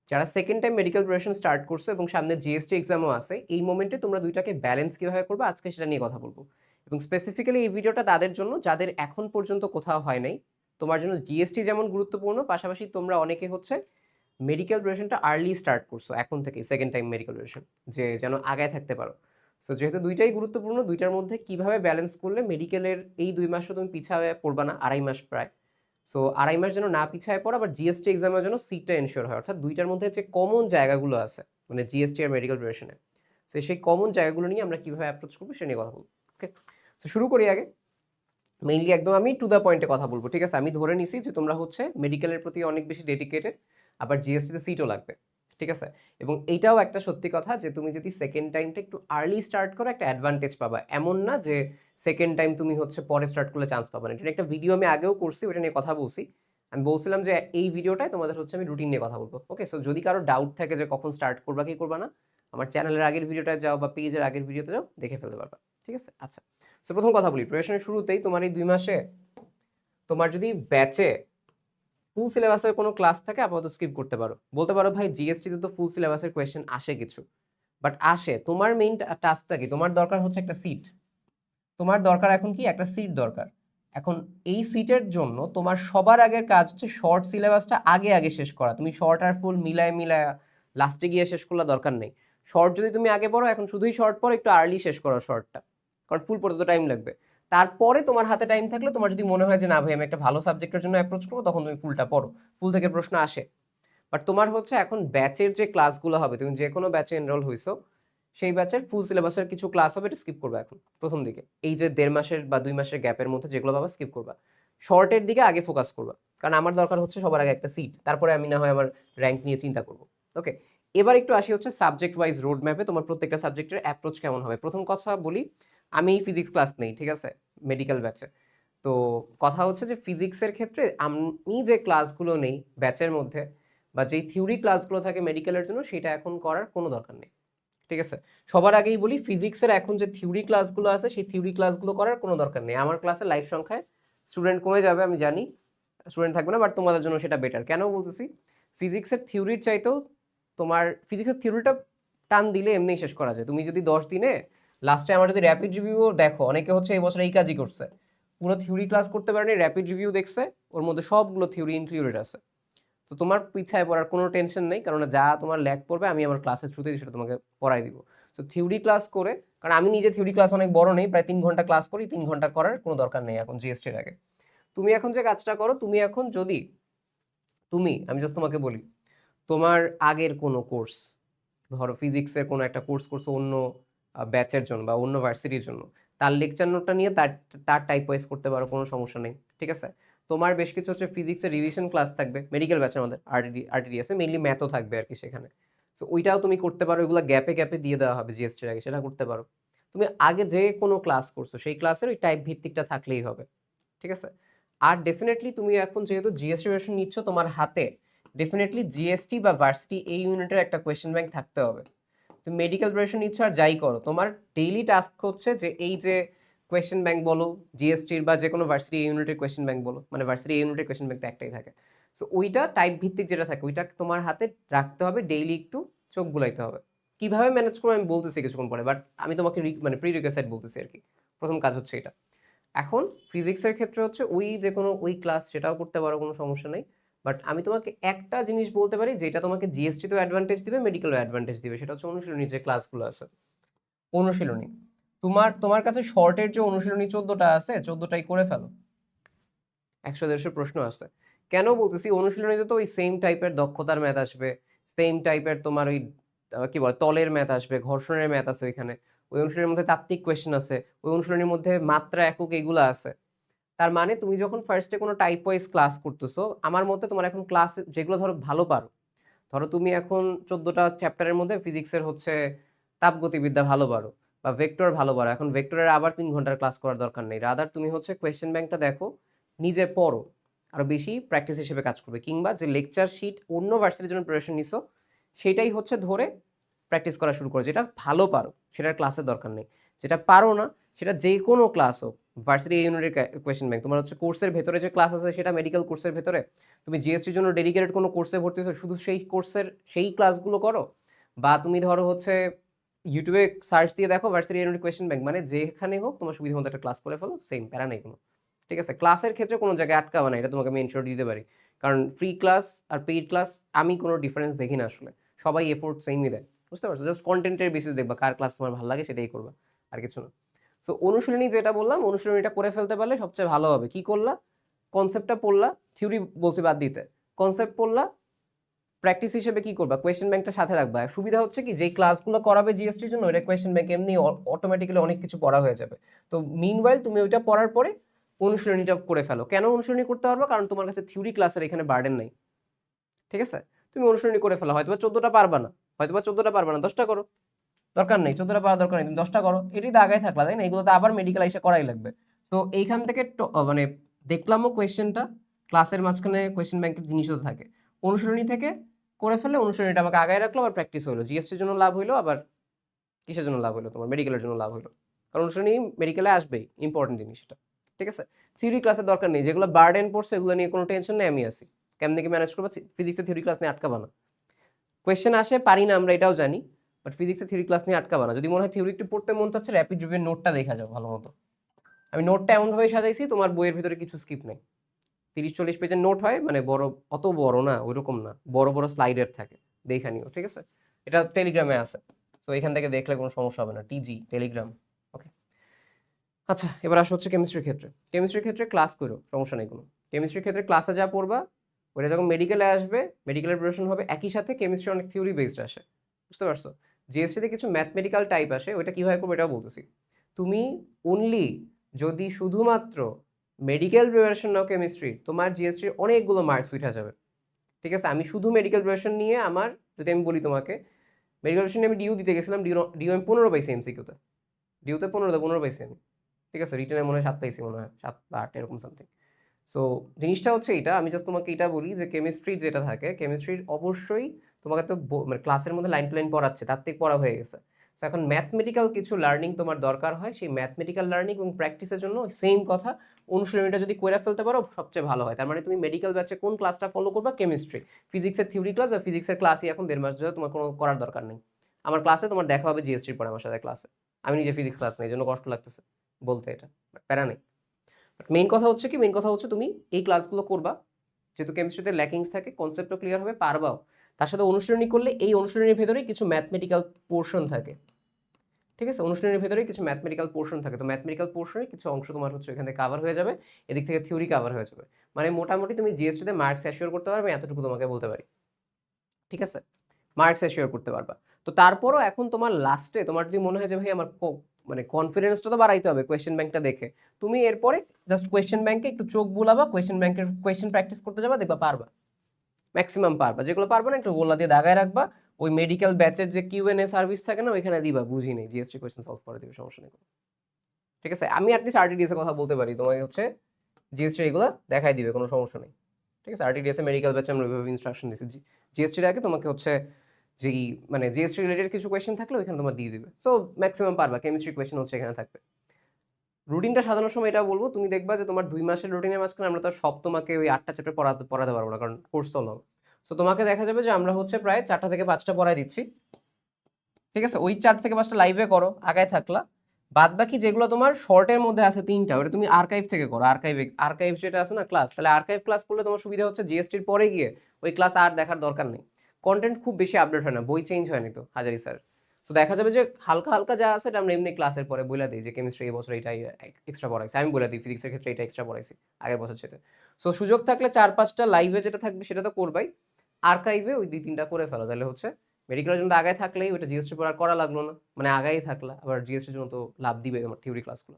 যারা second time medical preparation start করছো এবং সামনে জিএসটি এক্সামও আছে, এই মোমেন্টে তোমরা দুইটাকে ব্যালেন্স কিভাবে করবে আজকে সেটা নিয়ে কথা বলবো। এবং স্পেসিফিক্যালি এই ভিডিওটা তাদের জন্য যাদের এখন পর্যন্ত কোথাও হয় নাই। তোমার জন্য জিএসটি যেমন গুরুত্বপূর্ণ, পাশাপাশি তোমরা অনেকে হচ্ছে মেডিকেল প্রিপারেশনটা আর্লি স্টার্ট করছো এখন থেকে, সেকেন্ড টাইম মেডিকেল প্রিপারেশন, যে যেন আগায় থাকতে পারো। সো যেহেতু দুইটাই গুরুত্বপূর্ণ, দুইটার মধ্যে কিভাবে ব্যালেন্স করলে মেডিকেলের এই 2 মাসও তুমি পিছায় পড়বা না, 2.5 মাস প্রায়। সো 2.5 মাস যেন না পিছায় পড়ো, আবার জিএসটি এক্সামের জন্য সিটটা এনশিওর হয়, অর্থাৎ দুইটার মধ্যে যে কমন জায়গাগুলো আছে মানে জিএসটি আর মেডিকেল প্রিপারেশনে, সো সেই কমন জায়গাগুলো নিয়ে আমরা কিভাবে অ্যাপ্রোচ করবো সে নিয়ে কথা বলবো। ওকে, তো শুরু করি। আগে মেইনলি একদম আমি টু দ্য পয়েন্টে কথা বলবো, ঠিক আছে? আমি ধরে নিছি যে তোমরা হচ্ছে মেডিকেলের প্রতি অনেক বেশি ডেডিকেটেড, আবার জিএসটিতে সিটও লাগবে, ঠিক আছে? এবং এইটাও একটা সত্যি কথা যে তুমি যদি সেকেন্ড টাইমটা একটু আর্লি স্টার্ট করো একটা অ্যাডভান্টেজ পাবা, এমন না যে সেকেন্ড টাইম তুমি হচ্ছে পরে স্টার্ট করলে চান্স পাবা না। এটা একটা ভিডিও আমি আগেও করছি, ওটা নিয়ে কথা বলছি। আমি বলছিলাম যে এই ভিডিওটায় তোমাদের হচ্ছে আমি রুটিন নিয়ে কথা বলবো। ওকে, সো যদি কারো ডাউট থাকে যে কখন স্টার্ট করবা কি করবা না, আমার চ্যানেলের আগের ভিডিওটা যাও বা পেজের আগের ভিডিওতে যাও, দেখে ফেলতে পারবা, ঠিক আছে? আচ্ছা, সো প্রথম কথা বলি, প্রিপারেশনের শুরুতেই তোমার এই 2 মাসে তোমার যদি ব্যাচে ফুল সিলেবাসের কোনো ক্লাস থাকে আপাতত স্কিপ করতে পারো। বলতে পারো ভাই জিএসটিতে তো ফুল সিলেবাসের কোয়েশ্চেন আসে কিছু, বাট আসে, তোমার মেইন টাস্কটা কি? তোমার দরকার হচ্ছে একটা সিট। তোমার দরকার এখন কি? একটা সিট দরকার। এখন এই সিটের জন্য তোমার সবার আগের কাজ হচ্ছে শর্ট সিলেবাসটা আগে আগে শেষ করা। তুমি শর্ট আর ফুল মিলায় মিলায় লাস্টে গিয়ে শেষ করলে দরকার নেই। শর্ট যদি তুমি আগে পড়ো, এখন শুধুই শর্ট পড়ো, একটু আর্লি শেষ করো শর্টটা, কারণ ফুল পড়তে তো টাইম লাগবে। তারপরে তোমার হাতে টাইম থাকলে, তোমার যদি মনে হয় যে না ভাই আমি একটা ভালো সাবজেক্টের জন্য অ্যাপ্রোচ করবো, তখন তুমি ফুলটা পড়ো, ফুল থেকে প্রশ্ন আসে। বাট তোমার হচ্ছে এখন ব্যাচের যে ক্লাসগুলো হবে, তুমি যে কোনো ব্যাচে এনরোল হইছো, সেই ব্যাচের ফুল সিলেবাসের কিছু ক্লাস হবে, এটা স্কিপ করবে এখন প্রথম দিকে। এই যে 1.5 মাসের বা 2 মাসের গ্যাপের মধ্যে যেগুলো পাবা স্কিপ করবা, শর্টের দিকে আগে ফোকাস করবা, কারণ আমার দরকার হচ্ছে সবার আগে একটা সিট, তারপরে আমি না হয় আমার র্যাঙ্ক নিয়ে চিন্তা করবো। ওকে, এবার একটু আসি হচ্ছে সাবজেক্ট ওয়াইজ রোড ম্যাপে তোমার প্রত্যেকটা সাবজেক্টের অ্যাপ্রোচ কেমন হবে। প্রথম কথা বলি, আমি ফিজিক্স ক্লাস নেই, ঠিক আছে, মেডিকেল ব্যাচে। তো কথা হচ্ছে যে ফিজিক্সের ক্ষেত্রে আমি যে ক্লাসগুলো নেই ব্যাচের মধ্যে, বা যেই থিওরি ক্লাসগুলো থাকে মেডিকেলের জন্য, সেটা এখন করার কোনো দরকার নেই, ঠিক আছে? সবার আগেই বলি, ফিজিক্সের এখন যে থিওরি ক্লাসগুলো আছে সেই থিওরি ক্লাসগুলো করার কোনো দরকার নেই। আমার ক্লাসে লাইভ সংখ্যায় স্টুডেন্ট কমে যাবে, আমি জানি স্টুডেন্ট থাকবে না, বাট তোমাদের জন্য সেটা বেটার। কেন বলতেছি? ফিজিক্সের থিওরির চাইতেও তোমার ফিজিক্সের থিওরিটা টান দিলে এমনিই শেষ করা যায়। তুমি যদি 10 দিনে লাস্টে আমার যদি র্যাপিড রিভিউ দেখো, অনেকে হচ্ছে এই বছর এই কাজই করছে, পুরো থিওরি ক্লাস করতে পারেনি, র্যাপিড রিভিউ দেখছে, ওর মধ্যে সবগুলো থিওরি ইনক্লুডেড আছে। তো তোমার পিছায় পড়ার কোনো টেনশন নেই, কারণ যা তোমার ল্যাগ পড়বে আমি আমার ক্লাসের থ্রুতেই সেটা তোমাকে পড়াই দিব। তো থিওরি ক্লাস করে, কারণ আমি নিজে থিওরি ক্লাস অনেক বড় নেই, প্রায় 3 ঘন্টা ক্লাস করি, 3 ঘন্টা করার কোনো দরকার নেই এখন জিএসটির আগে। তুমি এখন যে কাজটা করো, তুমি এখন যদি আমি জাস্ট তোমাকে বলি, তোমার আগের কোনো কোর্স, ধরো ফিজিক্সের কোনো একটা কোর্স করছো অন্য ব্যাচের জন্য বা অন্য ভার্সিটির জন্য, তার লেকচার নোটটা নিয়ে তার তার টাইপ ওয়াইজ করতে পারো, কোনো সমস্যা নেই, ঠিক আছে? তোমার বেশ কিছু হচ্ছে ফিজিক্সের রিভিশন ক্লাস থাকবে মেডিকেল ব্যাচের মধ্যে, আরটিডিএস এ মেইনলি ম্যাথও থাকবে আর কি সেখানে। সো ওইটাও তুমি করতে পারো, এগুলো গ্যাপে গ্যাপে দিয়ে দেওয়া হবে জিএসটির আগে, সেটা করতে পারো। তুমি আগে যে কোনো ক্লাস করছো সেই ক্লাসের ওই টাইপ ভিত্তিকটা থাকলেই হবে, ঠিক আছে? আর ডেফিনেটলি তুমি এখন যেহেতু জিএসটি ভার্সন নিচ্ছ, তোমার হাতে ডেফিনেটলি জিএসটি বা ভার্সিটি এই ইউনিটের একটা কোয়েশ্চেন ব্যাংক থাকতে হবে। তুমি মেডিকেল প্রিপারেশন নিচ্ছ আর যাই করো, তোমার ডেইলি টাস্ক হচ্ছে যে এই যে কোয়েশ্চেন ব্যাংক বলো জিএসটির বা যে কোনো ভার্সিটি ইউনিটের কোয়েশ্চেন ব্যাংক বলো, মানে ভার্সিটি ইউনিটের কোয়েশ্চেন ব্যাংক তো একটাই থাকে। সো ওইটা টাইপ ভিত্তিক যেটা থাকে ওইটা তোমার হাতে রাখতে হবে, ডেইলি একটু চোখ বুলাইতে হবে। কিভাবে ম্যানেজ করবো আমি বলতেছি কিছুক্ষণ পরে, বাট আমি তোমাকে মানে প্রি রিকোয়েস্ট বলতেছি আর কি। প্রথম কাজ হচ্ছে এটা। এখন ফিজিক্সের ক্ষেত্রে হচ্ছে ওই যে কোনো ওই ক্লাস সেটাও করতে পারো, কোনো সমস্যা নেই। বাট আমি তোমাকে একটা জিনিস বলতে পারি যেটা তোমাকে জিএসটিতেও অ্যাডভান্টেজ দিবে, মেডিকেলও অ্যাডভান্টেজ দিবে, সেটা হচ্ছে অনুশীলনী যে ক্লাসগুলো আছে। অনুশীলনী, তোমার কাছে শর্টের যে অনুশীলনী 14টা আছে, 14টাই করে ফেলো। 100-150 প্রশ্ন আছে। কেন বলতেছি? অনুশীলনীতে তো ওই সেম টাইপের দক্ষতার ম্যাথ আসবে, সেম টাইপের তোমার ওই কি বলে তলের ম্যাথ আসবে, ঘর্ষণের ম্যাথ আছে ওইখানে। ওই অনুশীলনীর মধ্যে তাত্ত্বিক কোয়েশ্চেন আছে, ওই অনুশীলনীর মধ্যে মাত্রা একক এগুলো আছে। তার মানে তুমি যখন ফার্স্টে কোনো টাইপ ওয়াইজ ক্লাস করতেছো, আমার মতে তোমার এখন ক্লাস যেগুলো ধরো ভালো পারো, ধরো তুমি এখন 14টা চ্যাপ্টারের মধ্যে ফিজিক্সের হচ্ছে তাপগতিবিদ্যা ভালো পারো বা ভেক্টর ভালো পারো, এখন ভেক্টরের আবার 3 ঘন্টার ক্লাস করার দরকার নেই, রাদার তুমি হচ্ছে কোয়েশ্চেন ব্যাংকটা দেখো, নিজে পড়ো, আরো বেশি প্র্যাকটিস হিসেবে কাজ করবে। কিংবা যে লেকচার শিট অন্য ভার্সিটির জন্য প্রিপারেশন নিছো, সেটাই হচ্ছে ধরে প্র্যাকটিস করা শুরু করো, যেটা ভালো পারো সেটার ক্লাসের দরকার নেই, যেটা পারো না সেটা যে কোনো ক্লাস হোক, ভার্সিটি ইউনিটের কোয়েশ্চেন ব্যাংক, তোমার হচ্ছে কোর্সের ভেতরে যে ক্লাস আছে সেটা মেডিকেল কোর্সের ভেতরে, তুমি জিএসটির জন্য ডেডিকেটেড কোনো কোর্সে ভর্তি হয়েছো, শুধু সেই কোর্সের সেই ক্লাসগুলো করো, বা তুমি ধরো হচ্ছে ইউটিউবে সার্চ দিয়ে দেখো ভার্সিটি ইউনিট কোয়েশ্চেন ব্যাংক, মানে যেখানে হোক তোমার সুবিধা মতো একটা ক্লাস করে ফেলো, সেম প্যারা নেই কোনো। ঠিক আছে, ক্লাসের ক্ষেত্রে কোনো জায়গায় আটকাবা না, এটা তোমাকে আমি এনশিওর দিতে পারি। কারণ ফ্রি ক্লাস আর পেইড ক্লাস আমি কোনো ডিফারেন্স দেখি না আসলে, সবাই এফোর্ট সেমই দেয়, বুঝতে পারছো? জাস্ট কন্টেন্টের বেসিস দেখবা কার ক্লাস তোমার ভালো লাগে সেটাই করবা, আর কিছু না। সো অনুশীলনী যেটা বললাম, অনুশীলনীটা করে ফেলতে পারলে সবচেয়ে ভালো হবে। কি করলা? কনসেপ্টটা পড়লা, থিওরি বলছি বাদ দিতে, কনসেপ্ট পড়লা, প্র্যাকটিস হিসেবে কি করবা, কোয়েশ্চেন ব্যাংকটা সাথে রাখবা। সুবিধা হচ্ছে কি, যেই ক্লাসগুলো করাবে জিএসটির জন্য ওইটা কোয়েশ্চেন ব্যাংক এমনি অটোমেটিক্যালি অনেক কিছু পড়া হয়ে যাবে। তো মিনওয়াইল তুমি ওইটা পড়ার পরে অনুশীলনীটা করে ফেলো। কেন অনুশীলনী করতে পারবা? কারণ তোমার কাছে থিওরি ক্লাসের এখানে বার্ডেন নাই। ঠিক আছে, তুমি অনুশীলনী করে ফেলো। হয়তো 14টা পারবা না, হয়তো 14টা পারবা না, 10টা করো, দরকার নেই 14টা পাওয়ার দরকার নেই, তুমি 10টা করো, এটাই তো আগায় থাকলা, তাই না? এগুলো তো আবার মেডিকেল এসে করাই লাগবে। তো এইখান থেকে মানে দেখলামও কোয়েশ্চেনটা, ক্লাসের মাঝখানে কোয়েশ্চেন ব্যাংকের জিনিসও থাকে, অনুশীলনী থেকে করে ফেলে অনুশীলনীটা আমাকে আগায় রাখলো, আবার প্র্যাকটিস হলো, জিএসটির জন্য লাভ হইলো, আবার কিসের জন্য লাভ হলো, তোমার মেডিকেলের জন্য লাভ হলো, কারণ অনুশীলনী মেডিকেলে আসবেই, ইম্পর্টেন্ট জিনিস এটা। ঠিক আছে, থিওরি ক্লাসের দরকার নেই, যেগুলো বার্ডেন পড়ছে এগুলো নিয়ে কোনো টেনশন নেই, আমি আছি, কেমনি কি ম্যানেজ করবো। ফিজিক্সের থিওরি ক্লাস নিয়ে আটকাবা না, কোয়েশ্চেন আসে পারি না আমরা এটাও জানি, বাট ফিজিক্সের থিওরি ক্লাস নিয়ে আটকাবা না। যদি মনে হয় থিওরি একটু পড়তে মন চাচ্ছে, র্যাপিড রিভিউর নোটটা দেখা যাও ভালো মতো। আমি নোটটা এমনভাবে সাজাইছি তোমার বইয়ের ভিতরে কিছু স্কিপ নেই, 30-40 পেজের নোট হয়, মানে বড়, অত বড় না, ওইরকম না, বড় বড় স্লাইডের থাকে, দেখা নিও। ঠিক আছে, এটা টেলিগ্রামে আছে, তো এখান থেকে দেখলে কোনো সমস্যা হবে না, টিজি টেলিগ্রাম। ওকে, আচ্ছা এবার আসো হচ্ছে কেমিস্ট্রির ক্ষেত্রে। কেমিস্ট্রির ক্ষেত্রে ক্লাস করো, সমস্যা নেই কোনো। কেমিস্ট্রির ক্ষেত্রে ক্লাসে যা পড়বা ওটা যখন মেডিকেলে আসবে, মেডিকেলের প্রিপারেশন হবে, একই সাথে কেমিস্ট্রি অনেক থিওরি বেসড আসে, বুঝতে পারছো? জিএসটিতে কিছু ম্যাথমেটিক্যাল টাইপ আসে, ওইটা কীভাবে করবো এটাও বলতেছি। তুমি অনলি যদি শুধুমাত্র মেডিকেল প্রিপারেশন নাও কেমিস্ট্রি, তোমার জিএসটির অনেকগুলো মার্কস উঠা যাবে। ঠিক আছে, আমি শুধু মেডিকেল প্রিপারেশন নিয়ে আমার, যদি আমি বলি তোমাকে, মেডিকেল প্রিপারেশন নিয়ে আমি ডিউ দিতে গেছিলাম, ডিউ আমি 15 পাইছি এমসিকিউতে, ডিউতে 15 পাইছি আমি। ঠিক আছে, রিটেনে মনে হয় 7 পাইছি, মনে হয় 7 বা 8 এরকম সামথিং। সো জিনিসটা হচ্ছে এটা, আমি জাস্ট তোমাকে এটা বলি যে কেমিস্ট্রি যেটা থাকে, কেমিস্ট্রির অবশ্যই তোমাকে তো মানে ক্লাসের মধ্যে লাইন টু লাইন পড়াচ্ছে, তার থেকে পড়া হয়ে গেছে। তো এখন ম্যাথমেটিক্যাল কিছু লার্নিং তোমার দরকার হয়, সেই ম্যাথমেটিক্যাল লার্নিং এবং প্র্যাকটিসের জন্য সেম কথা, অনুশীলনীটা যদি করে ফেলতে পারো সবচেয়ে ভালো হয়। তার মানে তুমি মেডিকেল ব্যাচে কোন ক্লাসটা ফলো করবা? কেমিস্ট্রি। ফিজিক্সের থিওরি ক্লাস বা ফিজিক্সের ক্লাসই এখন 1.5 মাস ধরে তোমার কোনো করার দরকার নেই। আমার ক্লাসে তোমার দেখা হবে জিএসটির পরে আমার সাথে ক্লাসে, আমি নিজে ফিজিক্স ক্লাস নেই, এই জন্য কষ্ট লাগতেছে বলতে, এটা প্যারা নেই। মেইন কথা হচ্ছে কি, মেইন কথা হচ্ছে তুমি এই ক্লাসগুলো করবা, যেহেতু কেমিস্ট্রিতে ল্যাকিংস থাকে, কনসেপ্টও ক্লিয়ার হবে, পারবাও। তার সাথে অনুশীলনী করলে এই অনুশীলনীর ভেতরেই কিছু ম্যাথমেটিক্যাল পোর্শন থাকে। ঠিক আছে, অনুশীলনীর ভেতরেই কিছু ম্যাথমেটিক্যাল পোর্শন থাকে, তো ম্যাথমেটিক্যাল পোর্শনে কিছু অংশ তোমার হচ্ছে এখানে কাভার হয়ে যাবে, এদিক থেকে থিওরি কাভার হয়ে যাবে, মানে মোটামুটি তুমি জিএসটিতে মার্কস অ্যাসিওর করতে পারবে, এতটুকু তোমাকে বলতে পারি। ঠিক আছে, মার্কস অ্যাসিওর করতে পারবা। তো তারপরও এখন তোমার লাস্টে তোমার যদি মনে হয় যে ভাই আমার মানে কনফিডেন্সটা তো বাড়াইতে হবে কোয়েশ্চেন ব্যাংকটা দেখে, তুমি এরপরে জাস্ট কোয়েশ্চেন ব্যাংকে একটু চোখ বুলাবা, কোয়েশ্চেন ব্যাংকের কোয়েশ্চেন প্র্যাকটিস করতে যাবা, দেখবা পারবা, ম্যাক্সিমাম পারবা। যেগুলো পারবা না একটু গোলা দিয়ে দাগায় রাখবা, ওই মেডিকেল ব্যাচের যে কিউএনএ সার্ভিস থাকে না, ওইখানে দিবা, বুঝি নেই জিএসটি কোয়েশ্চেন সলভ করে দিবে, সমস্যা নেই। ঠিক আছে, আমি অ্যাটলিস্ট আরটিডিএস এর কথা বলতে পারি তোমাকে, হচ্ছে জিএসটি এগুলো দেখাই দিবে, কোনো সমস্যা নেই। ঠিক আছে, আরটিডিএস এ মেডিকেল ব্যাচে আমরা ওইভাবে ইনস্ট্রাকশন দিচ্ছি, জিএসটির আগে তোমাকে হচ্ছে যেই মানে জিএসটি রিলেটেড কিছু কোয়েশ্চেন থাকলে ওইখানে তোমার দিয়ে দিবে। সো ম্যাক্সিমাম পারবা, কেমিস্ট্রি কোয়েশ্চেন হচ্ছে এখানে থাকবে। রুটিনটা সাজানোর সময় এটা বলবো, তুমি দেখবা যে তোমার 2 মাসের রুটিনের মাঝখানে আমরা তো সব তোমাকে ওই 8টা চ্যাপ্টার পড়াতে পারবো না, কারণ কোর্স তো লং। সো তোমাকে দেখা যাবে যে আমরা হচ্ছে প্রায় 4টা থেকে 5টা পড়াই দিচ্ছি। ঠিক আছে, ওই 4 থেকে 5টা লাইভে করো, আগায় থাকলা। বাদ বাকি যেগুলো তোমার শর্টের মধ্যে আছে 3টা, ওটা তুমি আর্কাইভ থেকে করো, আর্কাইভ যেটা আছে না ক্লাস, তাহলে আর্কাইভ ক্লাস করলে তোমার সুবিধা হচ্ছে জিএসটির পরে গিয়ে ওই ক্লাস আর দেখার দরকার নেই, কন্টেন্ট খুব বেশি আপডেট হয় না, বই চেঞ্জ হয়নি তো হাজারি স্যার। তো দেখা যাবে যে হালকা হালকা যা আছে এটা আমরা এমনি ক্লাসের পরে বলে দিই, যে কেমিস্ট্রি এই বছর এটা এক্সট্রা পড়াইছি, আমি বলে দিই ফিজিক্সের ক্ষেত্রে এটা এক্সট্রা পড়াইছি আগের বছর চেয়ে। সো সুযোগ থাকলে 4-5টা লাইভে যেটা থাকবে সেটা তো করবাই, আর্কাইভে ওই 2-3টা করে ফেলো, তাহলে হচ্ছে মেডিকেলের জন্য আগায় থাকলেই ওইটা জিএসটি পড়া করা লাগলো না, মানে আগাই থাকলা, আবার জিএসটির জন্য তো লাভ দিবে তোমার থিওরি ক্লাসগুলো।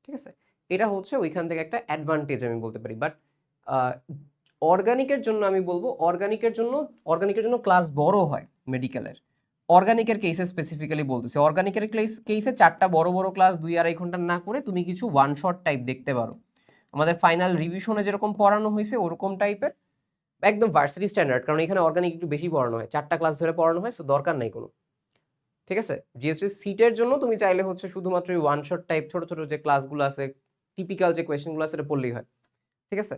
ঠিক আছে, এটা হচ্ছে ওইখান থেকে একটা অ্যাডভান্টেজ আমি বলতে পারি। বাট অর্গানিকের জন্য আমি বলবো, অর্গানিকের জন্য ক্লাস বড় হয় মেডিকেলের, অর্গানিকের কেসে স্পেসিফিক্যালি বলতেছি, অর্গানিকের কেসে 4টা বড় বড় ক্লাস 2-2.5 ঘন্টা না করে তুমি কিছু ওয়ান শট টাইপ দেখতে পারো, আমাদের ফাইনাল রিভিশনে যেরকম পড়ানো হয়েছে ওরকম টাইপের, একদম ভার্সিটি স্ট্যান্ডার্ড, কারণ এখানে অর্গানিক একটু বেশি পড়ানো হয়, 4টা ক্লাস ধরে পড়ানো হয়, সো দরকার নাই কোনো। ঠিক আছে, জিএসটি সিটের জন্য তুমি চাইলে হচ্ছে শুধুমাত্র ওয়ান শট টাইপ ছোট ছোট যে ক্লাসগুলো আছে টিপিক্যাল যে কোয়েশ্চেনগুলো আছে সেটা পড়লেই হয়, ঠিক আছে?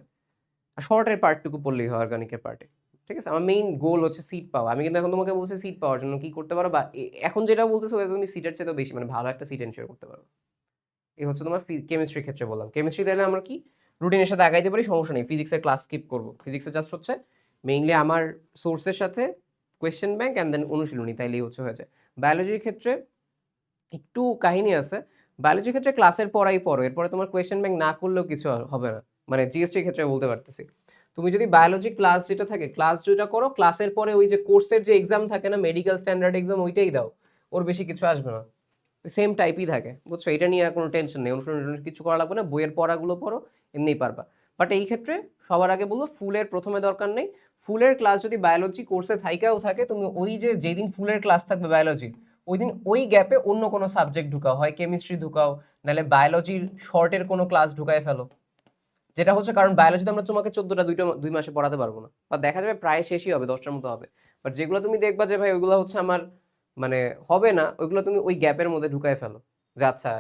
আর শর্টের পার্টটুকু পড়লেই হয় অর্গানিকের পার্টে, ঠিক আছে? আমার মেইন গোল হচ্ছে সিট পাওয়া। আমি কিন্তু এখন তোমাকে বলছি সিট পাওয়ার জন্য কি করতে পারো বা এখন যেটা বলতেছো ওটা তুমি সিটের চেয়েও বেশি মানে ভালো একটা সিট এনশিওর করতে পারো। এই হচ্ছে তোমার কেমিস্ট্রির ক্ষেত্রে বললাম। কেমিস্ট্রি তাহলে আমরা কি রুটিনের সাথে আগাইতে পারি, সমস্যা নেই। ফিজিক্সের ক্লাস স্কিপ করব। ফিজিক্সে জাস্ট হচ্ছে মেইনলি আমার সোর্সের সাথে কোয়েশ্চেন ব্যাংক অ্যান্ড দেন অনুশীলনী, তাইলেই হচ্ছে হয়ে যায়। বায়োলজির ক্ষেত্রে একটু কাহিনী আছে। বায়োলজির ক্ষেত্রে ক্লাসের পড়াই পড়ো, এরপরে তোমার কোয়েশ্চেন ব্যাংক না করলেও কিছু হবে না। মানে জিএসটির ক্ষেত্রে বলতে পারতেছি। তুমি যদি বায়োলজি ক্লাস যেটা থাকে ক্লাস যেটা করো, ক্লাসের পরে ওই যে কোর্সের যে এক্সাম থাকে না, মেডিকেল স্ট্যান্ডার্ড এক্সাম, ওইটাই দাও, ওর বেশি কিছু আসবে না। সেম টাইপই থাকে, বুঝছো? এটা নিয়ে আর কোনো টেনশন নেই, অনুশীলন কিছু করা লাগবে না, বইয়ের পড়াগুলো পড়ো, এমনিই পারবা। বাট এই ক্ষেত্রে সবার আগে বলবো ফুলের প্রথমে দরকার নেই। ফুলের ক্লাস যদি বায়োলজি কোর্সে থাইকাও থাকে, তুমি ওই যে যেদিন ফুলের ক্লাস থাকবে বায়োলজি, ওই দিন ওই গ্যাপে অন্য কোনো সাবজেক্ট ঢুকাও, হয় কেমিস্ট্রি ঢুকাও, নাহলে বায়োলজির শর্টের কোনো ক্লাস ঢুকায় ফেলো। যেটা হচ্ছে, কারণ বায়োলজিতে আমরা তোমাকে 14টা 2 মাসে পড়াতে পারবো না, বা দেখা যাবে প্রায় শেষই হবে, 10টার মতো হবে। বাট যেগুলো তুমি দেখবা যে ভাই ওইগুলো হচ্ছে আমার মানে হবে না, ওইগুলো তুমি ওই গ্যাপের মধ্যে ঢুকায় ফেলো। যে আচ্ছা,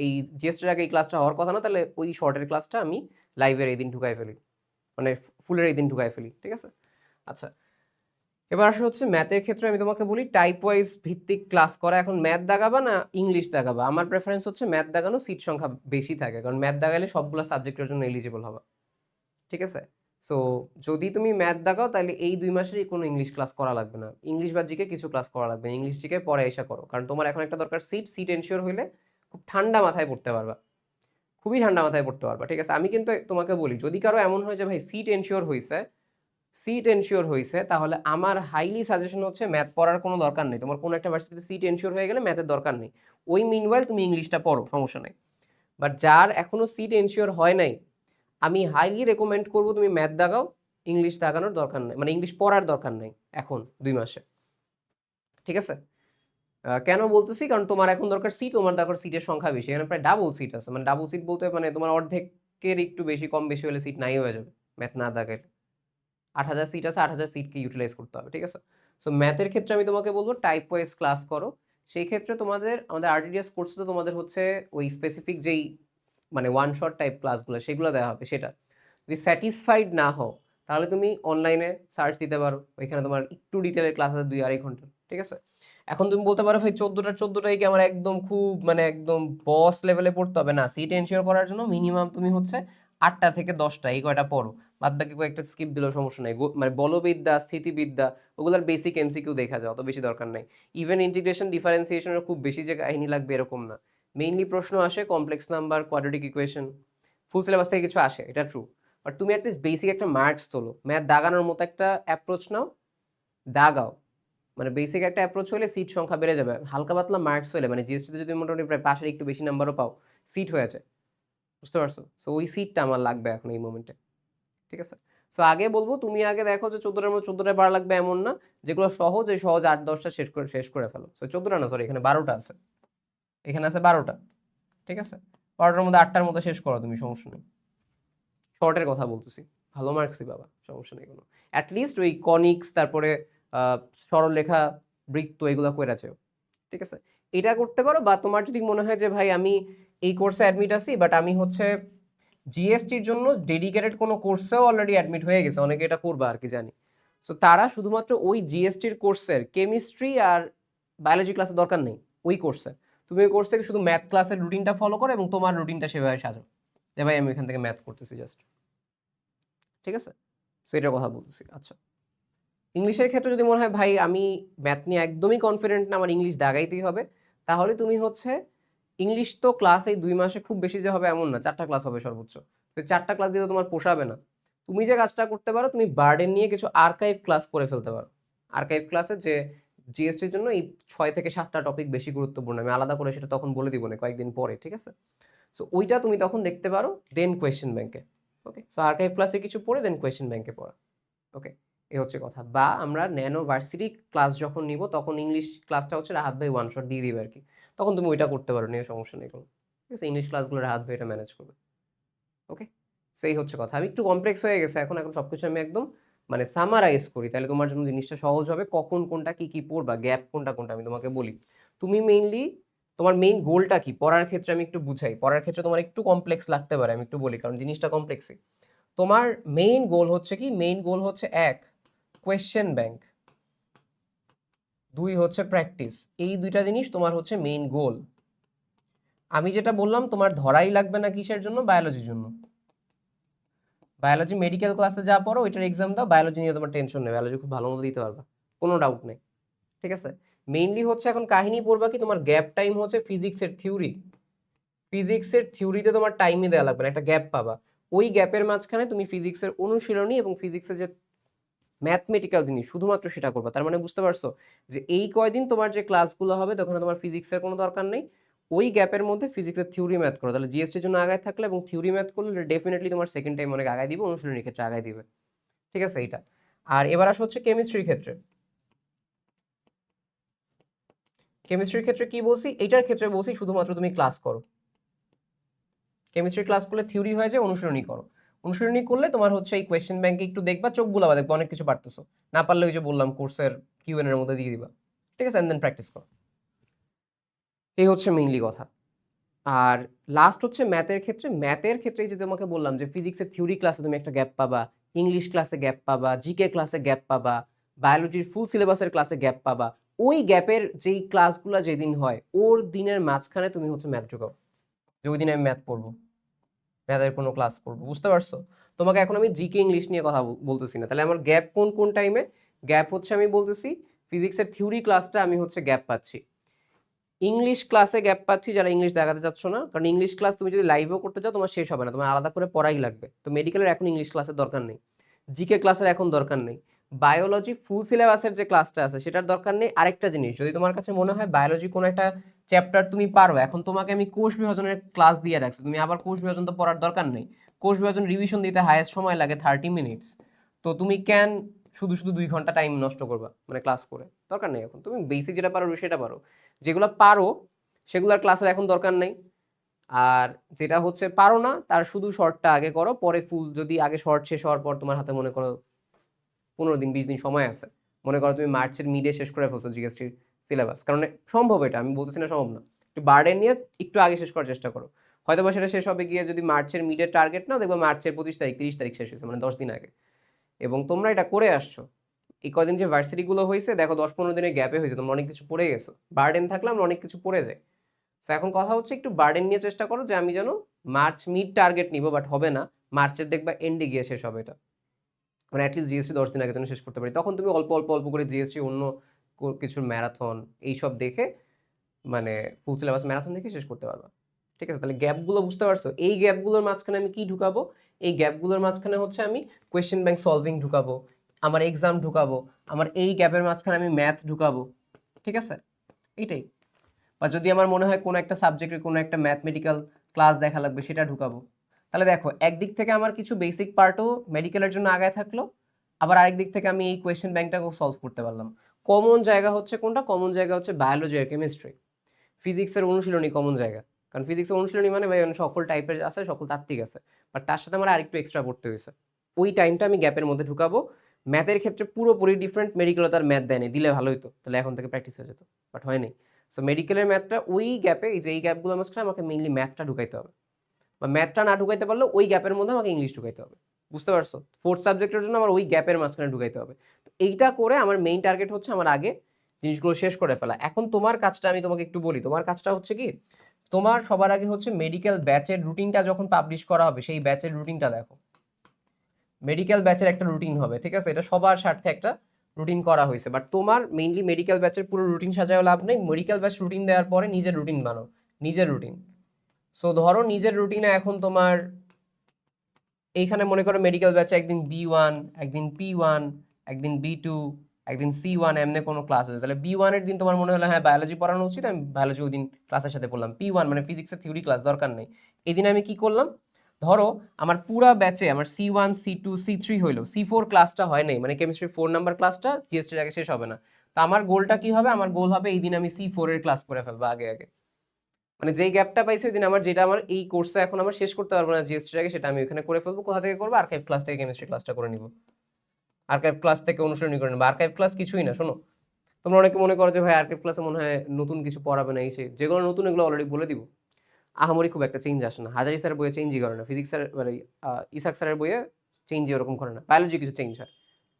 এই জিএসটির আগে এই ক্লাসটা হওয়ার কথা না, তাহলে ওই শর্টের ক্লাসটা আমি লাইভের এই দিন ঢুকাই ফেলি, মানে ফুলের এই দিন ঢুকাই ফেলি, ঠিক আছে? আচ্ছা, এবার আসলে হচ্ছে ম্যাথের ক্ষেত্রে আমি তোমাকে বলি টাইপ ওয়াইজ ভিত্তিক ক্লাস করা। এখন ম্যাথ দাগাবা না ইংলিশ দাগাবা? আমার প্রেফারেন্স হচ্ছে ম্যাথ দাগানো, সিট সংখ্যা বেশি থাকে, কারণ ম্যাথ দাগালে সবগুলো সাবজেক্টের জন্য এলিজিবল হবে, ঠিক আছে? সো যদি তুমি ম্যাথ দাগাও তাহলে এই 2 মাসেরই কোনো ইংলিশ ক্লাস করা লাগবে না। ইংলিশ বা জিকে কিছু ক্লাস করা লাগবে না, ইংলিশ জিকে পরে এসে করো, কারণ তোমার এখন একটা দরকার সিট এনশিওর হইলে খুব ঠান্ডা মাথায় পড়তে পারবা, খুবই ঠান্ডা মাথায় পড়তে পারবা, ঠিক আছে? আমি কিন্তু তোমাকে বলি, যদি কারো এমন হয় যে ভাই সিট এনশিওর হয়েছে, তাহলে আমার হাইলি সাজেশন হচ্ছে ম্যাথ পড়ার কোনো দরকার নেই। তোমার কোনো একটা ভার্সিটিতে সিট এনশিওর হয়ে গেলে ম্যাথের দরকার নেই, ওই মিনওয়াইল তুমি ইংলিশটা পড়ো, সমস্যা নেই। বাট যার এখনো সিট এনশিওর হয় নাই, আমি হাইলি রেকমেন্ড করবো তুমি ম্যাথ দাগাও, ইংলিশ দাগানোর দরকার নেই, মানে ইংলিশ পড়ার দরকার নেই এখন 2 মাসে, ঠিক আছে? কেন বলতেছি, কারণ তোমার এখন দরকার সিট, তোমার দরকার সিটের সংখ্যা বেশি, এখানে প্রায় ডাবল সিট আছে। মানে ডাবল সিট বলতে মানে তোমার অর্ধেকের একটু বেশি, কম বেশি হলে সিট নাই হয়ে যাবে ম্যাথ না দাগাইলে। 8,000 সিট আছে, 8,000 সিটকে ইউটিলাইজ করতে হবে, ঠিক আছে? সো ম্যাথের ক্ষেত্রে আমি তোমাকে বলবো টাইপ ওয়াইজ ক্লাস করো। সেই ক্ষেত্রে আমাদের আরটিডিএস কোর্সে তো তোমাদের হচ্ছে ওই স্পেসিফিক যেই মানে ওয়ান শট টাইপ ক্লাসগুলো সেগুলো দেওয়া হবে। সেটা যদি স্যাটিসফাইড না হও, তাহলে তুমি অনলাইনে সার্চ দিতে পারো, ওইখানে তোমার একটু ডিটেলের ক্লাস আছে 2-2.5 ঘন্টা, ঠিক আছে? এখন তুমি বলতে পারো ভাই 14টাই কি আমার একদম খুব মানে একদম বস লেভেলে পড়তে হবে? না, সিট এনশিওর করার জন্য মিনিমাম তুমি হচ্ছে 8টা থেকে 10টা এই কয়টা পড়ো, বাদ বাকি কয়েকটা স্কিপ দিলেও সমস্যা নাই। মানে বলবিদ্যা, স্থিতিবিদ্যা, ওগুলোর বেসিক এমসিকিউ দেখা যায়, অত বেশি দরকার নাই। ইভেন ইন্টিগ্রেশন ডিফারেন্সিয়েশনের খুব বেশি যে কাহিনী লাগবে এরকম না। মেইনলি প্রশ্ন আসে complex number, quadratic equation, full syllabus থেকে কিছু আসে, এটা ট্রু। বাট তুমি অ্যাটলিস্ট বেসিক একটা মার্কস তোলো, ম্যাথ দাগানোর মতো একটা অ্যাপ্রোচ নাও, দাগাও। মানে বেসিক একটা অ্যাপ্রোচ হলে সিট সংখ্যা বেড়ে যাবে, হালকা পাতলা মার্কস হলে, মানে জিএসটিতে যদি মোটামুটি প্রায় পাশের একটু বেশি নাম্বারও পাও, সিট হয়ে যায়, বুঝতে পারছো? সো ওই সিটটা আমার লাগবে এখন এই মোমেন্টে, ঠিক আছে? সো আগে বলবো তুমি আগে দেখো যে 14টার মধ্যে 14টায় পারা লাগবে এমন না, যেগুলো সহজ এই সহজ 8-10টা শেষ করে ফেলো। সো 14টা না, সরি, এখানে 12টা আছে, এখানে আছে 12টা, ঠিক আছে? 12টার মধ্যে 8টার মতো শেষ করো তুমি, সমস্যা নেই। শর্টের কথা বলতেছি, ভালো মার্কসই বাবা, সমস্যা নেই কোনো। অ্যাটলিস্ট ওই কনিক্স, তারপরে সরলরেখা, বৃত্ত, এগুলো কইরা যেও, ঠিক আছে? এটা করতে পারো। বা তোমার যদি মনে হয় যে ভাই আমি এই কোর্সে অ্যাডমিট আছি, বাট আমি হচ্ছে জিএসটির জন্য ডেডিকেটেড কোনো কোর্সেও অলরেডি অ্যাডমিট হয়ে গেছে, অনেকে এটা করবা আর কি জানি। সো তারা শুধুমাত্র ওই জিএসটির কোর্সের কেমিস্ট্রি আর বায়োলজি ক্লাসের দরকার নেই ওই কোর্সে। তুমি ওই কোর্স থেকে শুধু ম্যাথ ক্লাসের রুটিনটা ফলো করো এবং তোমার রুটিনটা সেভাবে সাজাও, যে ভাই আমি এখান থেকে ম্যাথ করতেছি জাস্ট, ঠিক আছে? সো এটার কথা বলতেছি। আচ্ছা, ইংলিশের ক্ষেত্রে যদি মনে হয় ভাই আমি ম্যাথ নিয়ে একদমই কনফিডেন্ট না, আমার ইংলিশ দাগাইতেই হবে, তাহলে তুমি হচ্ছে ইংলিশ তো ক্লাস এই 2 মাসে খুব বেশি যে হবে এমন না, 4টা ক্লাস হবে সর্বোচ্চ। তো 4টা ক্লাস দিতে তোমার পোষাবে না। তুমি যে কাজটা করতে পারো, তুমি বার্ডেন নিয়ে কিছু আর্কাইভ ক্লাস করে ফেলতে পারো। আর্কাইভ ক্লাসে যে জিএসটির জন্য এই 6 থেকে 7টা টপিক বেশি গুরুত্বপূর্ণ, আমি আলাদা করে সেটা তখন বলে দিব না কয়েকদিন পরে, ঠিক আছে? সো ওইটা তুমি তখন দেখতে পারো, দেন কোয়েশ্চেন ব্যাংকে। ওকে, সো আর্কাইভ ক্লাসে কিছু পড়ে দেন কোয়েশ্চেন ব্যাংকে পড়া। ওকে, এই হচ্ছে কথা। বা আমরা ন্যানো ভার্সিটি ক্লাস যখন নিব, তখন ইংলিশ ক্লাসটা হচ্ছে রাহাত ভাই ওয়ান শট দিয়ে দিবে আর কি, তখন তুমি ওইটা করতে পারো, নিয়ে সমস্যা নেই কোনো, ঠিক আছে? ইংলিশ ক্লাসগুলো রাহাত ভাই এটা ম্যানেজ করবে। ওকে, সেই হচ্ছে কথা। আমি একটু কমপ্লেক্স হয়ে গেছে এখন, সবকিছু আমি একদম মানে সামারাইজ করি, তাহলে তোমার জন্য জিনিসটা সহজ হবে। কখন কোনটা কি কি পড়বা, গ্যাপ কোনটা কোনটা আমি তোমাকে বলি। তুমি মেইনলি তোমার মেইন গোলটা কি পড়ার ক্ষেত্রে আমি একটু বুঝাই, পড়ার ক্ষেত্রে তোমার একটু কমপ্লেক্স লাগতে পারে, আমি একটু বলি কারণ জিনিসটা কমপ্লেক্সই। তোমার মেইন গোল হচ্ছে কি, মেইন গোল হচ্ছে এক কোয়েশ্চেন ব্যাংক, দুই হচ্ছে প্র্যাকটিস। এই দুইটা জিনিস তোমার হচ্ছে মেইন গোল। আমি যেটা বললাম তোমার ধরাই লাগবে না কিসের জন্য, বায়োলজির জন্য। বায়োলজি মেডিকেল ক্লাসে যা পড়ো ওইটার এক্সাম দাও, বায়োলজি নিয়ে তোমার টেনশন নেই, বায়োলজি খুব ভালো মতো দিতে পারবা, কোনো ডাউট নেই। ঠিক আছে, মেইনলি হচ্ছে এখন কাহিনী পড়বা কি, তোমার গ্যাপ টাইম হচ্ছে ফিজিক্সের থিওরি, ফিজিক্সের থিওরিতে তোমার টাইমই দেওয়া লাগবে না, একটা গ্যাপ পাবা। ওই গ্যাপের মাঝখানে তুমি ফিজিক্সের অনুশীলনী এবং ফিজিক্সের যে ম্যাথমেটিক্যাল জিনিস শুধুমাত্র সেটা করবা। তার মানে বুঝতে পারছো যে এই কয়দিন তোমার যে ক্লাসগুলো হবে তখন তোমার ফিজিক্সের কোনো দরকার নেই, ওই গ্যাপের মধ্যে ফিজিক্সের থিওরি ম্যাথ করো, তাহলে জিএসটির জন্য আগায় থাকলে এবং থিওরি ম্যাথ করলে ডেফিনেটলি তোমার সেকেন্ড টাইম অনেক আগায় দিবে, অনুশীলনীর ক্ষেত্রে আগায় দিবে। ঠিক আছে এইটা। আর এবার আসো হচ্ছে কেমিস্ট্রির ক্ষেত্রে। কেমিস্ট্রির ক্ষেত্রে কি বলছি, এইটার ক্ষেত্রে বলছি শুধুমাত্র তুমি ক্লাস করো, কেমিস্ট্রি ক্লাস করলে থিওরি হয়ে যায়, অনুশীলনী করো। অনুশীলনী করলে তোমার হচ্ছে এই কোয়েশ্চেন ব্যাংকে একটু দেখবা, চোখ বুলাবা, দেখবা অনেক কিছু পারতেছো, না পারলে ওই যে বললাম কোর্সের কিউএন এর মধ্যে দিয়ে দিবা। ঠিক আছে, এন্ড দেন প্র্যাকটিস করো। এই হচ্ছে মেইনলি কথা। আর লাস্ট হচ্ছে ম্যাথের ক্ষেত্রে, ম্যাথের ক্ষেত্রে যে তোমাকে বললাম যে ফিজিক্সের থিওরি ক্লাসে তুমি একটা গ্যাপ পাবা, ইংলিশ ক্লাসে গ্যাপ পাবা, জিকে ক্লাসে গ্যাপ পাবা, বায়োলজির ফুল সিলেবাসের ক্লাসে গ্যাপ পাবা। ওই গ্যাপের যেই ক্লাসগুলো যেদিন হয় ওর দিনের মাঝখানে তুমি হচ্ছে ম্যাথ ঢুকাও, যে ওই দিন আমি ম্যাথ পড়বো, ম্যাথের কোনো ক্লাস করবো। বুঝতে পারছো? তোমাকে এখন আমি জিকে ইংলিশ নিয়ে কথা বলতেছি না, তাহলে আমার গ্যাপ কোন কোন টাইমে? গ্যাপ হচ্ছে আমি বলতেছি ফিজিক্সের থিওরি ক্লাসটা আমি হচ্ছে গ্যাপ পাচ্ছি, ইংলিশ ক্লাসে গ্যাপ পাচ্ছি যারা ইংলিশ দেখাতে চাচ্ছ না, কারণ ইংলিশ ক্লাস তুমি যদি লাইভও করতে চাও তোমার শেষ হবে না, তোমার আলাদা করে পড়াই লাগবে। তো মেডিকেলের এখন ইংলিশ ক্লাসের দরকার নেই, জিকে ক্লাসের এখন দরকার নেই, বায়োলজি ফুল সিলেবাসের যে ক্লাসটা আছে সেটার দরকার নেই। আরেকটা জিনিস, যদি তোমার কাছে মনে হয় বায়োলজি কোনো একটা চ্যাপ্টার তুমি পারো, এখন তোমাকে আমি কোষ বিভাজনের ক্লাস দিয়ে রাখছি, তুমি আবার কোষ বিভাজন তো পড়ার দরকার নেই, কোষ বিভাজন রিভিশন দিতে হায়েস্ট সময় লাগে 30 মিনিটস, তো তুমি কেন শুধু শুধু 2 ঘন্টা টাইম নষ্ট করবা মানে ক্লাস করে? দরকার নেই, এখন তুমি বেসিক যেটা পারো সেটা পারো, যেগুলো পারো সেগুলোর ক্লাসের এখন দরকার নেই। আর যেটা হচ্ছে পারো না তার শুধু শর্টটা আগে করো, পরে ফুল, যদি আগে শর্ট শেষ হওয়ার পর তোমার হাতে মনে করো 15 দিন 20 দিন সময় আছে, মনে করো তুমি মার্চের মিডে শেষ করে ফেলছো জিএসটির সিলেবাস, কারণ সম্ভব, এটা আমি বলতেছি না সম্ভব না, একটু বার্ডেন নিয়ে একটু আগে শেষ করার চেষ্টা করো। হয়তো বা সেটা শেষ হবে গিয়ে যদি মার্চের মিডের টার্গেট না, দেখবো মার্চের 25 তারিখ 30 তারিখ শেষ হয়েছে, মানে 10 দিন আগে, এবং তোমরা এটা করে আসছো। এই কদিন যে ভার্সিটিগুলো হয়েছে দেখো 10-15 দিনের গ্যাপে হয়েছে, তোমরা অনেক কিছু পড়ে গেছো, বার্ডেন থাকলে আমরা অনেক কিছু পড়ে যাই। তো এখন কথা হচ্ছে একটু বার্ডেন নিয়ে চেষ্টা করো, যে আমি যেন মার্চ মিড টার্গেট নিব, বাট হবে না, মার্চের দেখবা এন্ডে গিয়ে শেষ হবে এটা, মানে অ্যাটলিস্ট জিএসটি 10 দিন আগে যেন শেষ করতে পারি, তখন তুমি অল্প অল্প অল্প করে জিএসটি অন্য কিছুর ম্যারাথন এইসব দেখে, মানে ফুল সিলেবাস ম্যারাথন দেখে শেষ করতে পারবা। ঠিক আছে, তাহলে গ্যাপগুলো বুঝতে পারছো? এই গ্যাপগুলোর মাঝখানে আমি কি ঢুকাবো? এই গ্যাপগুলোর মাঝখানে হচ্ছে আমি কোয়েশ্চেন ব্যাংক সলভিং ঢুকাবো, আমার এক্সাম ঢুকাবো, আমার এই গ্যাপের মাঝখানে আমি ম্যাথ ঢুকাবো। ঠিক আছে, এইটাই। বা যদি আমার মনে হয় কোনো একটা সাবজেক্টের কোনো একটা ম্যাথমেটিক্যাল ক্লাস দেখা লাগবে সেটা ঢুকাবো। তাহলে দেখো একদিক থেকে আমার কিছু বেসিক পার্টও মেডিকেলের জন্য আগায় থাকলো, আবার আরেক দিক থেকে আমি এই কোয়েশ্চেন ব্যাংকটাকেও সলভ করতে পারলাম। কমন জায়গা হচ্ছে কোনটা? কমন জায়গা হচ্ছে বায়োলজি আর কেমিস্ট্রি। ফিজিক্সের অনুশীলনী কমন জায়গা, কারণ ফিজিক্সের অনুশীলনী মানে ভাই সকল টাইপের আছে, সকল তাত্ত্বিক আছে, বাট তার সাথে আমার আরেকটু এক্সট্রা পড়তে হয়েছে, ওই টাইমটা আমি গ্যাপের মধ্যে ঢুকাবো। ম্যাথের ক্ষেত্রে পুরোপুরি ডিফারেন্ট, মেডিকেলে তার ম্যাথ দেয়নি, দিলে ভালো হতো, তাহলে এখন থেকে প্র্যাকটিস হয়ে যেত, বাট হয়নি। সো মেডিকেলের ম্যাথটা ওই গ্যাপে, এই যে এই গ্যাপগুলোর মাঝখানে আমাকে মেইনলি ম্যাথটা ঢুকাইতে হবে, বা ম্যাথটা না ঢুকাইতে পারলে ওই গ্যাপের মধ্যে আমাকে ইংলিশ ঢুকাইতে হবে। বুঝতে পারছো? ফোর্থ সাবজেক্টের জন্য আমার ওই গ্যাপের মাঝখানে ঢুকাইতে হবে। তো এইটা করে আমার মেইন টার্গেট হচ্ছে আমার আগে জিনিসগুলো শেষ করে ফেলা। এখন তোমার কাজটা আমি তোমাকে একটু বলি, তোমার কাজটা হচ্ছে কি, তোমার সবার আগে হচ্ছে মেডিকেল ব্যাচের রুটিনটা যখন পাবলিশ করা হবে সেই ব্যাচের রুটিনটা দেখো। মেডিকেল ব্যাচের একটা রুটিন হবে, ঠিক আছে, এটা সবার স্বার্থে একটা রুটিন করা হয়েছে, বাট তোমার মেইনলি মেডিকেল ব্যাচের পুরো রুটিন সাজাও লাভ নেই, মেডিকেল ব্যাচ রুটিন দেওয়ার পরে নিজের রুটিন বানাও, নিজের রুটিন। সো ধরো নিজের রুটিনে এখন তোমার এইখানে মনে করো মেডিকেল ব্যাচে একদিন B1, একদিন P1, একদিন B2, একদিন C1 এমনি কোনো ক্লাস হয়েছে, তাহলে B1 এর দিন তোমার মনে হলো হ্যাঁ বায়োলজি পড়ানো উচিত, আমি বায়োলজি ওই দিন ক্লাসের সাথে পড়লাম। P1 মানে ফিজিক্সের থিওরি ক্লাস দরকার নেই, এই দিন আমি কি করলাম, ধরো আমার পুরা ব্যাচে আমার C1 C2 C3 হইলো, C4 ক্লাসটা হয় নাই, মানে কেমিস্ট্রি 4 নাম্বার ক্লাসটা জিএসটির আগে শেষ হবে না। তো আমার গোলটা কি হবে? আমার গোল হবে এই দিন আমি C4 এর ক্লাস করে ফেলবো আগে আগে, মানে যেই গ্যাপটা পাইছি ওই দিন আমার, যেটা আমার এই কোর্সে এখন আমার শেষ করতে পারবো না জিএসটির আগে, সেটা আমি ওখানে করে ফেলবো। কোথা থেকে করবো? আর্কাইভ ক্লাস থেকে কেমিস্ট্রি ক্লাসটা করে নিব, আর্কাইভ ক্লাস থেকে অনুসরণ করে নেবো। আর্কাইভ ক্লাস কিছুই না, শোনো, তোমরা অনেকে মনে করো যে ভাই আর্কেড ক্লাসে মনে হয় নতুন কিছু পড়াবে না, এসে যেগুলো নতুন এগুলো অলরেডি বলে দিব। আহামরি খুব একটা চেঞ্জ আসে না। হাজারি স্যারের বইয়ে চেঞ্জই করে না, ফিজিক্স স্যারের মানে ইসাক স্যারের বইয়ে চেঞ্জ এরকম করে না, বায়োলজি কিছু চেঞ্জ হয়,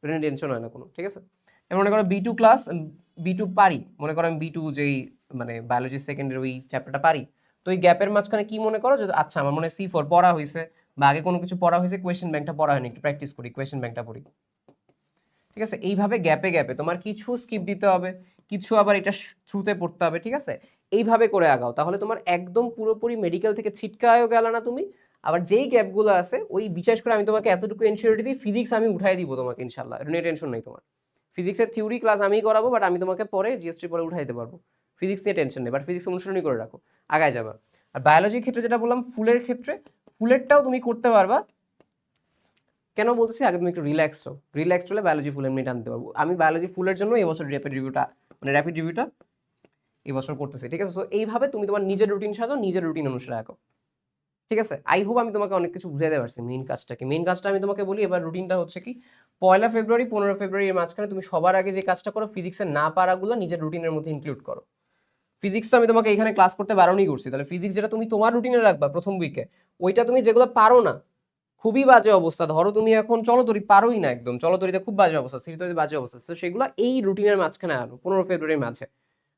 এটা টেনশন হয় না কোনো, ঠিক আছে। আমি মনে করো B2 ক্লাস, B2 পারি, মনে করো আমি B2 যেই মানে বায়োলজি সেকেন্ডের ওই চ্যাপ্টারটা পারি, তো এই গ্যাপের মাঝখানে কি মনে করো যে আচ্ছা আমার মনে হয় C4 পড়া হয়েছে বা আগে কোনো কিছু পড়া হয়েছে, কোয়েশ্চেন ব্যাংকটা পড়া হয়নি, একটু প্র্যাকটিস করি, কোয়েশ্চেন ব্যাংকটা পড়ি, ঠিক আছে। এইভাবে গ্যাপে গ্যাপে তোমার কিছু স্কিপ দিতে হবে, কিছু আবার এটা থ্রুতে পড়তে হবে, ঠিক আছে। এইভাবে করে আগাও, তাহলে তোমার একদম পুরোপুরি মেডিকেল থেকে ছিটকায়ও গেল না তুমি। আবার যেই গ্যাপগুলো আছে ওই বিশেষ করে আমি তোমাকে এতটুকু এনশিওরিটি দিই, ফিজিক্স আমি উঠাই দিব তোমাকে ইনশাল্লাহ, এটা নিয়ে টেনশন নেই তোমার। ফিজিক্সের থিওরি ক্লাস আমিই করাবো, বাট আমি তোমাকে পরে জিএসটি পরে উঠাই দিতে পারবো, ফিজিক্স নিয়ে টেনশন নেই, বাট ফিজিক্স অনুসরণই করে রাখো, আগায় যাবা। আর বায়োলজির ক্ষেত্রে যেটা বললাম, ফুলের ক্ষেত্রে ফুলেরটাও তুমি করতে পারবা। কেন বলতেছি, আগে তুমি একটু রিল্যাক্সড হলে বায়োলজি ফুল এমনি টানতে পারবো। আমি বায়োলজি ফুলের জন্য এবছর র্যাপিড রিভিউটা এবছর করতেছি, ঠিক আছে। সো এইভাবে তুমি তোমার নিজের রুটিন সাজাও, নিজের রুটিন অনুসারে রাখো, ঠিক আছে। আই হোপ আমি তোমাকে অনেক কিছু বুঝাতে পারছি। মেইন কাজটা আমি তোমাকে বলি, এবার রুটিনটা হচ্ছে কি, 1 ফেব্রুয়ারি 15 ফেব্রুয়ারি এর মাঝখানে তুমি সবার আগে যে কাজটা করো, ফিজিক্সের না পারাগুলো নিজের রুটিনের মধ্যে ইনক্লুড করো। ফিজিক্স তো আমি তোমাকে এখানে ক্লাস করতে বারণই করছি, তাহলে ফিজিক্স যেটা তুমি তোমার রুটিনে রাখবা প্রথম উইকে, ওইটা তুমি যেগুলো পারো না, খুবই বাজে অবস্থা, ধরো তুমি এখন চলতরি পারোই না, একদম চলতরিতে খুব বাজে অবস্থা, সিরিজে বাজে অবস্থা, তো সেগুলো এই রুটিনের মাঝখানে আনো 15 ফেব্রুয়ারির মাঝে।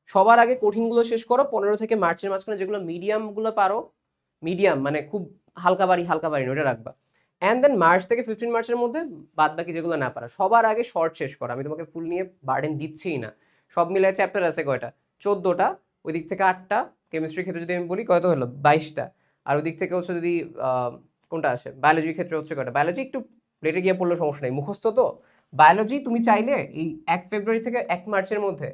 সবার আগে কঠিনগুলো শেষ করো, 15 থেকে মার্চের মাঝখানে যেগুলো মিডিয়ামগুলো পারো, মিডিয়াম মানে খুব হালকা বাড়ি ওটা রাখবা। অ্যান্ড দেন মার্চ থেকে 15 মার্চের মধ্যে বাদ বাকি যেগুলো না পারা, সবার আগে শর্ট শেষ করো। আমি তোমাকে ফুল নিয়ে বার্ডেন দিচ্ছিই না। সব মিলে চ্যাপ্টার আছে কয়টা, 14টা, ওই দিক থেকে 8টা, কেমিস্ট্রির ক্ষেত্রে যদি আমি বলি কত হলো 22টা, আর ওই দিক থেকে হচ্ছে যদি কোনটা আসে বায়োলজির ক্ষেত্রে হচ্ছে কয়টা, বায়োলজি একটু লেটে গিয়ে পড়লে সমস্যা নেই, মুখস্থ তো। বায়োলজি তুমি চাইলে এই 1 ফেব্রুয়ারি থেকে 1 মার্চের মধ্যে,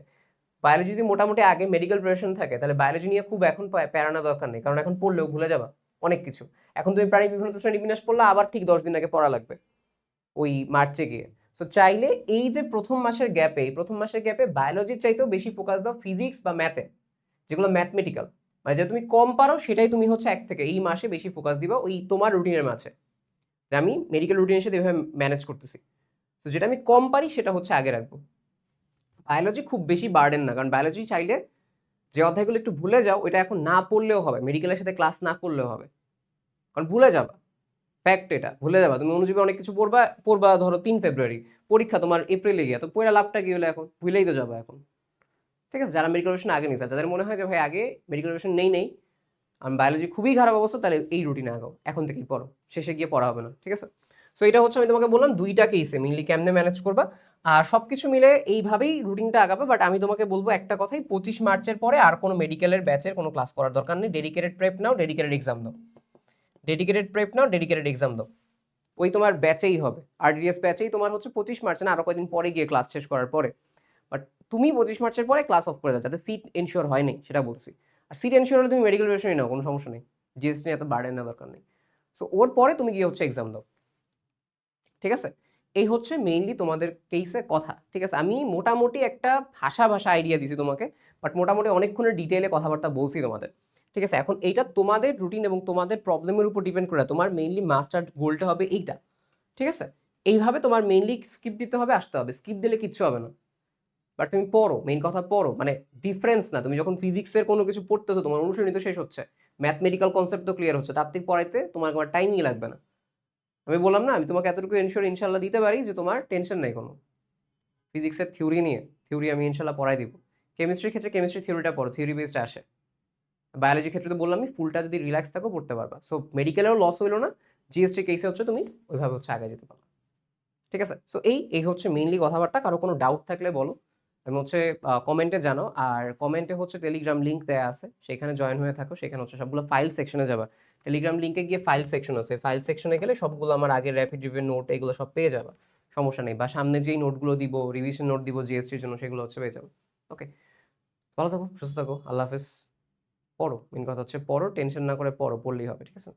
বায়োলজি যদি মোটামুটি আগে মেডিকেল প্রিপারেশন থাকে, তাহলে বায়োলজি নিয়ে খুব এখন প্যারানা দরকার নেই, কারণ এখন পড়লেও ভুলে যাবা অনেক কিছু। এখন তুমি প্রাণী বিভিন্ন শ্রেণী বিন্যাস পড়লে আবার ঠিক 10 দিন আগে পড়া লাগবে ওই মার্চে গিয়ে। সো চাইলে এই যে প্রথম মাসের গ্যাপে বায়োলজির চাইতেও বেশি ফোকাস দাও ফিজিক্স বা ম্যাথে, যেগুলো ম্যাথমেটিক্যাল, মানে যেটা তুমি কম পারো সেটাই তুমি হচ্ছে এক থেকে এই মাসে বেশি ফোকাস দিবা ওই তোমার রুটিনের মাঝে, যে আমি মেডিকেল রুটিনের সাথে এভাবে ম্যানেজ করতেছি। তো যেটা আমি কম পারি সেটা হচ্ছে আগে রাখবো। বায়োলজি খুব বেশি বার্ডেন না, কারণ বায়োলজি চাইলে যে অধ্যায়গুলো একটু ভুলে যাও, ওইটা এখন না পড়লেও হবে, মেডিকেলের সাথে ক্লাস না করলেও হবে, কারণ ভুলে যাবা, ফ্যাক্ট এটা, ভুলে যাবা। তুমি অনুজীবী অনেক কিছু পড়বা ধরো 3 ফেব্রুয়ারি, পরীক্ষা তোমার এপ্রিলে গিয়ে, তো পড়া লাভটা কি হলো, এখন ভুলেই তো যাবা এখন, ঠিক আছে। যারা মেডিকেল প্রিপারেশন আগে নিচ্ছে, যাদের মনে হয় যে ভাই আগে মেডিকেল প্রিপারেশন নেই আমি বায়োলজি খুবই খারাপ অবস্থা, তাহলে এই রুটিনে আগাও, এখন থেকেই পড়ো, শেষে গিয়ে পড়া হবে না, ঠিক আছে। সো এটা হচ্ছে আমি তোমাকে বললাম দুইটা কেসে মেইনলি কেমনে ম্যানেজ করবা, আর সবকিছু মিলে এইভাবেই রুটিনটা আগাবে। বাট আমি তোমাকে বলবো একটা কথাই, 25 মার্চের পরে আর কোনো মেডিকেলের ব্যাচের কোনো ক্লাস করার দরকার নেই, ডেডিকেটেড প্রেপ নাও, ডেডিকেটেড এক্সাম দাও, ওই তোমার ব্যাচেই হবে, আরডিএস ব্যাচেই তোমার হচ্ছে 25 মার্চ না আরো কয়েকদিন পরে গিয়ে ক্লাস শেষ করার পরে। বাট তুমি 25 মার্চের পরে ক্লাস অফ করে দাও, যাতে সিট এনশিওর হয় নাই সেটা বলছি। আর সিট এনশিওর হলে তুমি মেডিকেল প্রিপারেশনই নাও, কোনো সমস্যা নেই, জিএসটি এত বার্ডেন না, দরকার নেই। সো ওর পরে তুমি গিয়ে হচ্ছে এক্সাম দাও, ঠিক আছে। এই হচ্ছে মেইনলি তোমাদের কেসে কথা, ঠিক আছে। আমি মোটামুটি একটা ভাষা আইডিয়া দিছি তোমাকে, বাট মোটামুটি অনেকক্ষণের ডিটেইলে কথাবার্তা বলছি তোমাদের, ঠিক আছে। এখন এইটা তোমাদের রুটিন এবং তোমাদের প্রবলেমের উপর ডিপেন্ড করে, তোমার মেইনলি মাস্টার গোলটা হবে এইটা, ঠিক আছে। এইভাবে তোমার মেইনলি স্কিপ দিতে হবে, আসতে হবে, স্কিপ দিলে কিচ্ছু হবে না। বাট তুমি পড়ো, মেইন কথা পড়ো, মানে ডিফারেন্স না, তুমি যখন ফিজিক্সের কোনো কিছু পড়তেছো তোমার অনুশীলনী তো শেষ হচ্ছে, ম্যাথমেটিক্যাল কনসেপ্ট তো ক্লিয়ার হচ্ছে, তাত্ত্বিক পড়াইতে তোমার টাইমই লাগবে না। আমি বললাম না, আমি তোমাকে এতটুকু এনশিওর ইনশাল্লাহ দিতে পারি যে তোমার টেনশন নেই কোনো, ফিজিক্সের থিওরি আমি ইনশাল্লাহ পড়াই দিব। কেমিস্ট্রির ক্ষেত্রে কেমিস্ট্রি থিওরিটা পড়ো, থিওরি বেসড আসে। বায়োলজির ক্ষেত্রে তো বললাম, আমি ফুলটা যদি রিল্যাক্স থাকো পড়তে পারবা। সো মেডিকেলেও লস হইলো না, জিএসটি কেসে হচ্ছে তুমি ওইভাবে হচ্ছে আগে যেতে পারো, ঠিক আছে। সো এই হচ্ছে মেইনলি কথাবার্তা। কারো কোনো ডাউট থাকলে বলো, আমি হচ্ছে কমেন্টে জানো, আর কমেন্টে হচ্ছে টেলিগ্রাম লিঙ্ক দেওয়া আছে, সেখানে জয়েন হয়ে থাকো, সেখানে হচ্ছে সবগুলো ফাইল সেকশনে যাবা, টেলিগ্রাম লিঙ্কে গিয়ে ফাইল সেকশন আছে, ফাইল সেকশনে গেলে সবগুলো আমার আগের র্যাপিড রিভিউ নোট এগুলো সব পেয়ে যাবা, সমস্যা নেই। বা সামনে যেই নোটগুলো দিব, রিভিশন নোট দিব জিএসটির জন্য, সেগুলো হচ্ছে পেয়ে যাবো। ওকে, ভালো থাকো, সুস্থ থাকো, আল্লাহ হাফেজ। পড়ো, মেন কথা হচ্ছে পড়ো, টেনশন না করে পড়ো, পড়লেই হবে, ঠিক আছে।